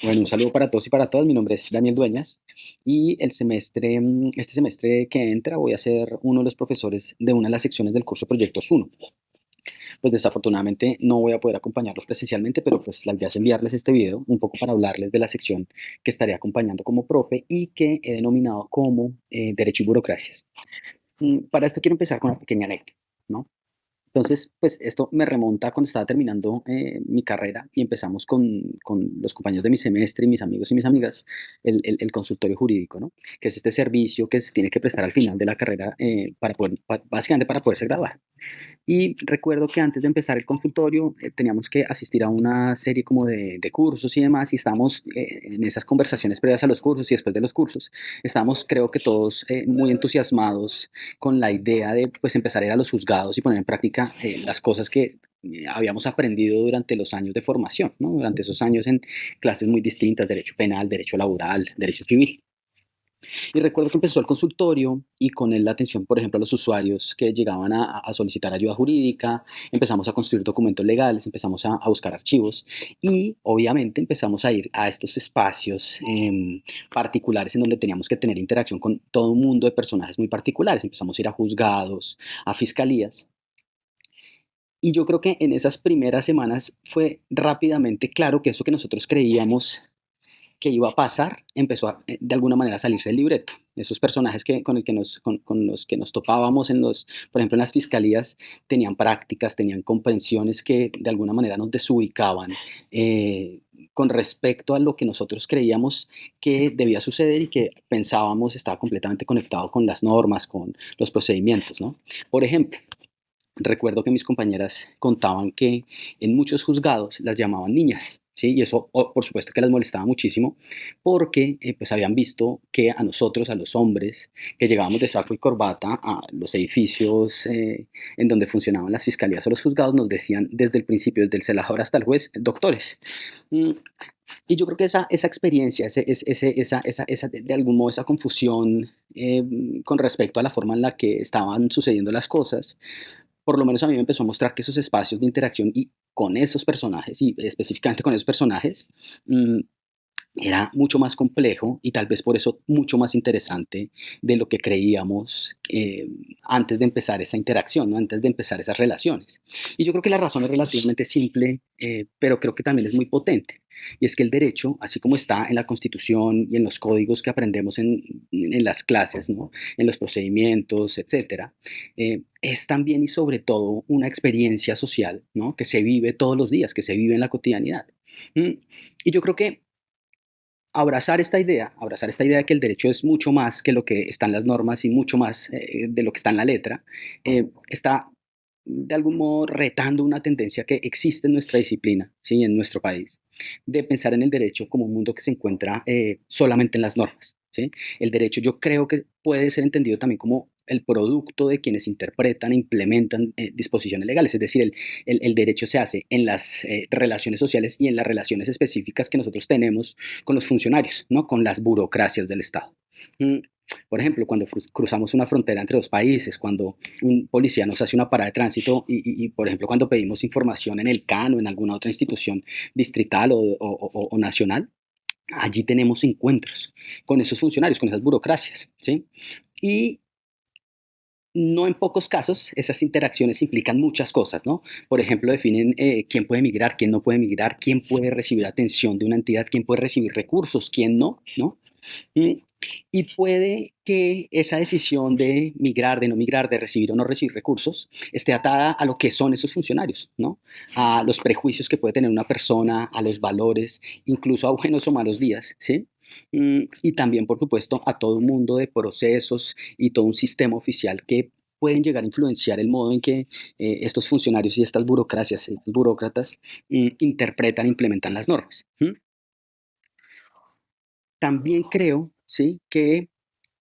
Bueno, un saludo para todos y para todas. Mi nombre es Daniel Dueñas y este semestre que entra voy a ser uno de los profesores de una de las secciones del curso Proyectos uno. Pues desafortunadamente no voy a poder acompañarlos presencialmente, pero pues la idea es enviarles este video un poco para hablarles de la sección que estaré acompañando como profe y que he denominado como Derecho y Burocracias. Para esto quiero empezar con una pequeña anécdota, ¿no? Entonces, pues esto me remonta cuando estaba terminando mi carrera y empezamos con los compañeros de mi semestre y mis amigos y mis amigas el consultorio jurídico, ¿no? Que es este servicio que se tiene que prestar al final de la carrera para poder, básicamente para poderse graduar. Y recuerdo que antes de empezar el consultorio teníamos que asistir a una serie como de cursos y demás, y estábamos en esas conversaciones previas a los cursos y después de los cursos, estábamos creo que todos muy entusiasmados con la idea de pues empezar a ir a los juzgados y poner en práctica las cosas que habíamos aprendido durante los años de formación, ¿no? Durante esos años en clases muy distintas, derecho penal, derecho laboral, derecho civil. Y recuerdo que empezó el consultorio y con él la atención, por ejemplo, a los usuarios que llegaban a solicitar ayuda jurídica, empezamos a construir documentos legales, empezamos a buscar archivos y obviamente empezamos a ir a estos espacios particulares en donde teníamos que tener interacción con todo un mundo de personajes muy particulares. Empezamos a ir a juzgados, a fiscalías. Y yo creo que en esas primeras semanas fue rápidamente claro que eso que nosotros creíamos que iba a pasar, empezó de alguna manera a salirse del libreto. Esos personajes con los que nos topábamos, por ejemplo, en las fiscalías, tenían prácticas, tenían comprensiones que de alguna manera nos desubicaban con respecto a lo que nosotros creíamos que debía suceder y que pensábamos estaba completamente conectado con las normas, con los procedimientos, ¿no? Por ejemplo, recuerdo que mis compañeras contaban que en muchos juzgados las llamaban niñas, ¿sí? Y eso, por supuesto, que las molestaba muchísimo porque pues habían visto que a nosotros, a los hombres, que llegábamos de saco y corbata a los edificios en donde funcionaban las fiscalías o los juzgados, nos decían desde el principio, desde el celador hasta el juez, doctores. Mm, y yo creo que esa experiencia, de algún modo, esa confusión con respecto a la forma en la que estaban sucediendo las cosas, por lo menos a mí me empezó a mostrar que esos espacios de interacción y con esos personajes, y específicamente con esos personajes, mm, era mucho más complejo y tal vez por eso mucho más interesante de lo que creíamos antes de empezar esa interacción, ¿no? Antes de empezar esas relaciones. Y yo creo que la razón es relativamente simple, pero creo que también es muy potente. Y es que el derecho, así como está en la Constitución y en los códigos que aprendemos en las clases, ¿no? En los procedimientos, etcétera, es también y sobre todo una experiencia social, ¿no? Que se vive todos los días, que se vive en la cotidianidad. Mm, Y yo creo que abrazar esta idea de que el derecho es mucho más que lo que está en las normas y mucho más de lo que está en la letra, está de algún modo retando una tendencia que existe en nuestra disciplina, ¿sí? En nuestro país, de pensar en el derecho como un mundo que se encuentra solamente en las normas. ¿Sí? El derecho yo creo que puede ser entendido también como el producto de quienes interpretan e implementan disposiciones legales, es decir, el derecho se hace en las relaciones sociales y en las relaciones específicas que nosotros tenemos con los funcionarios, ¿no? Con las burocracias del Estado. Mm, Por ejemplo, cuando cruzamos una frontera entre dos países, cuando un policía nos hace una parada de tránsito por ejemplo, cuando pedimos información en el CAN o en alguna otra institución distrital o nacional, allí tenemos encuentros con esos funcionarios, con esas burocracias, ¿sí? Y no en pocos casos esas interacciones implican muchas cosas, ¿no? Por ejemplo, definen quién puede migrar, quién no puede migrar, quién puede recibir atención de una entidad, quién puede recibir recursos, quién no, ¿no? Mm, Y puede que esa decisión de migrar, de no migrar, de recibir o no recibir recursos, esté atada a lo que son esos funcionarios, ¿no? A los prejuicios que puede tener una persona, a los valores, incluso a buenos o malos días, ¿sí? Y también, por supuesto, a todo un mundo de procesos y todo un sistema oficial que pueden llegar a influenciar el modo en que estos funcionarios y estas burocracias, estos burócratas, interpretan e implementan las normas. También creo, ¿sí? Que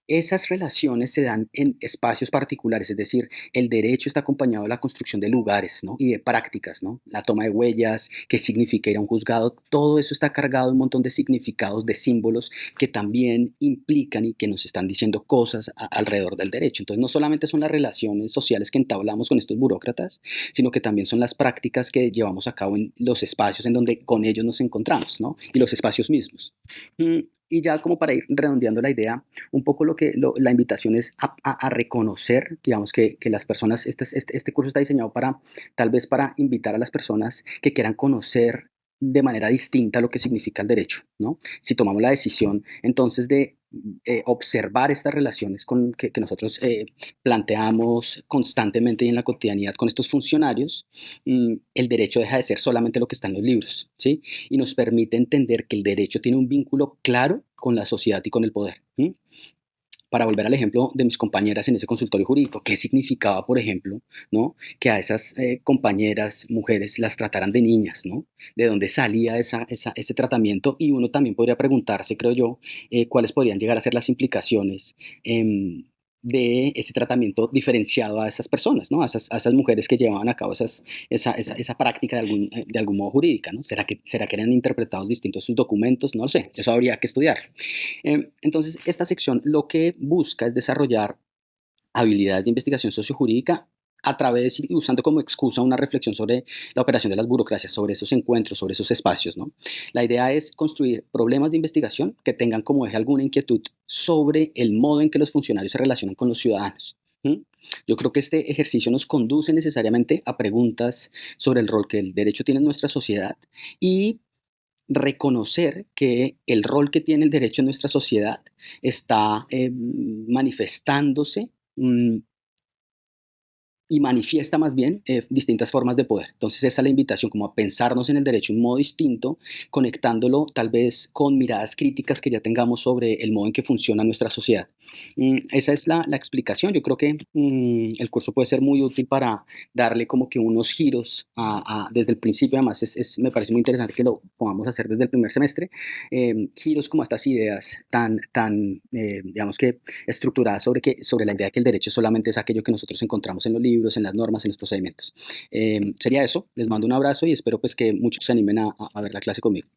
Esas relaciones se dan en espacios particulares, es decir, el derecho está acompañado de la construcción de lugares, ¿no? Y de prácticas, ¿no? La toma de huellas, qué significa ir a un juzgado, todo eso está cargado de un montón de significados, de símbolos que también implican y que nos están diciendo cosas alrededor del derecho. Entonces, no solamente son las relaciones sociales que entablamos con estos burócratas, sino que también son las prácticas que llevamos a cabo en los espacios en donde con ellos nos encontramos, ¿no? Y los espacios mismos. Y ya como para ir redondeando la idea, un poco la invitación es a reconocer, digamos, que las personas, este curso está diseñado para, tal vez para invitar a las personas que quieran conocer de manera distinta lo que significa el derecho, ¿no? Si tomamos la decisión entonces de observar estas relaciones que nosotros planteamos constantemente y en la cotidianidad con estos funcionarios, el derecho deja de ser solamente lo que está en los libros, ¿sí? Y nos permite entender que el derecho tiene un vínculo claro con la sociedad y con el poder. Para volver al ejemplo de mis compañeras en ese consultorio jurídico, ¿qué significaba, por ejemplo, ¿no? Que a esas compañeras, mujeres, las trataran de niñas, ¿no? ¿De dónde salía ese tratamiento? Y uno también podría preguntarse, creo yo, cuáles podrían llegar a ser las implicaciones de ese tratamiento diferenciado a esas personas, ¿no? A esas mujeres que llevaban a cabo esa práctica de algún modo jurídica, ¿no? ¿Será que eran interpretados distintos sus documentos? No lo sé, eso habría que estudiar. Entonces, esta sección lo que busca es desarrollar habilidades de investigación sociojurídica a través y usando como excusa una reflexión sobre la operación de las burocracias, sobre esos encuentros, sobre esos espacios, ¿no? La idea es construir problemas de investigación que tengan como eje alguna inquietud sobre el modo en que los funcionarios se relacionan con los ciudadanos. ¿Mm? Yo creo que este ejercicio nos conduce necesariamente a preguntas sobre el rol que el derecho tiene en nuestra sociedad y reconocer que el rol que tiene el derecho en nuestra sociedad está manifestándose y manifiesta más bien distintas formas de poder. Entonces esa es la invitación como a pensarnos en el derecho de un modo distinto, conectándolo tal vez con miradas críticas que ya tengamos sobre el modo en que funciona nuestra sociedad. Esa es la explicación. Yo creo que el curso puede ser muy útil para darle como que unos giros desde el principio. Además me parece muy interesante que lo podamos hacer desde el primer semestre, giros como a estas ideas digamos que estructuradas sobre la idea de que el derecho solamente es aquello que nosotros encontramos en los libros, en las normas, en los procedimientos. Sería eso, les mando un abrazo y espero pues que muchos se animen a ver la clase conmigo.